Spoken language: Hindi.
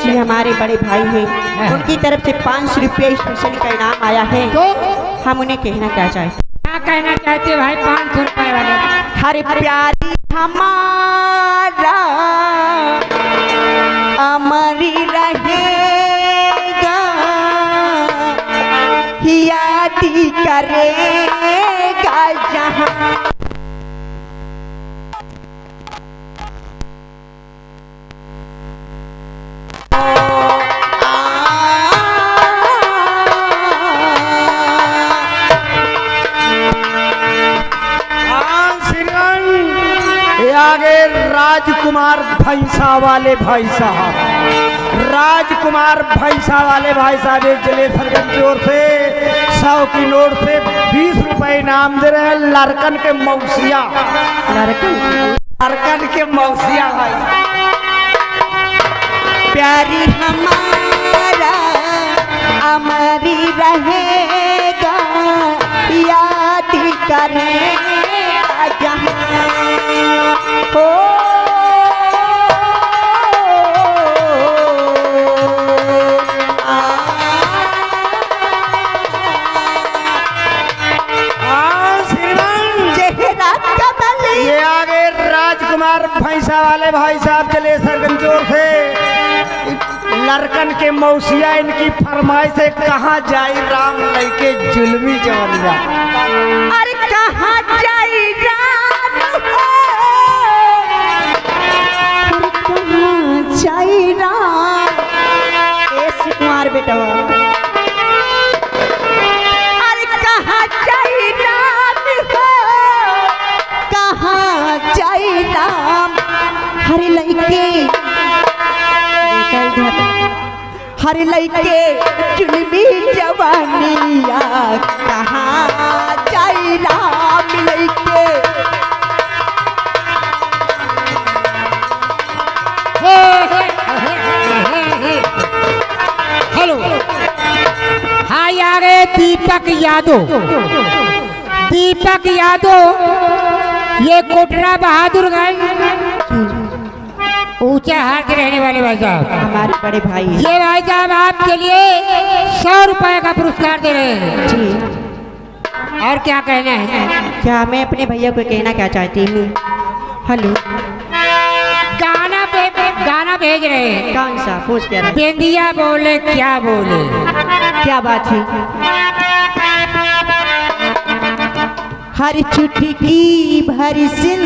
जी हमारे बड़े भाई हैं, उनकी तरफ से 500 रुपये स्पेशल का इनाम आया है, तो हम उन्हें कहना क्या चाहते? क्या कहना चाहते भाई 500 रुपए वाले? हर प्यारी हमारा अमरी रहेगा, याद करेगा जहाँ। आगे राजकुमार भैंसा वाले भाई साहब, राजकुमार भैंसा वाले भाई साहब जलेसरगंज की ओर से 100 की नोट से 20 रुपए इनाम दे रहे हैं। लड़कन के मौसिया, लड़कन के मौसिया भाई। प्यारी हमारा अमरी रहेगा, याद करेगा जहाँ हो। ये आगे राजकुमार भैंसा वाले भाई साहब जलेसरगंज की ओर से लड़कन के मौसिया, इनकी फरमाइश से कहाँ जाई राम लैके जुल्मी जवनिया। अरे कहाँ जाई राम, अरे कहाँ जाई राम, ऐसे कुमार बेटा। अरे कहाँ जाई राम हो, कहाँ जाई राम, हरे लइके हर लइके चुनबी जवानिया, कहाँ जाई राम लइके। हेलो, हाँ यार दीपक यादव, दीपक यादव ये कोटरा बहादुरगंज ऊंचा हार के रहने वाले भाई साहब, हमारे बड़े भाई हैं। ये भाई साहब आपके लिए 100 रुपए का पुरस्कार दे रहे हैं जी। और क्या कहना है? क्या मैं अपने भैया को कहना क्या चाहती हूँ? हेलो, गाना भेज रहे हैं। कौन सा? पूछ क्या रहे? बेंदिया बोले क्या बोले, क्या बात है? हर चुटकी भर सिल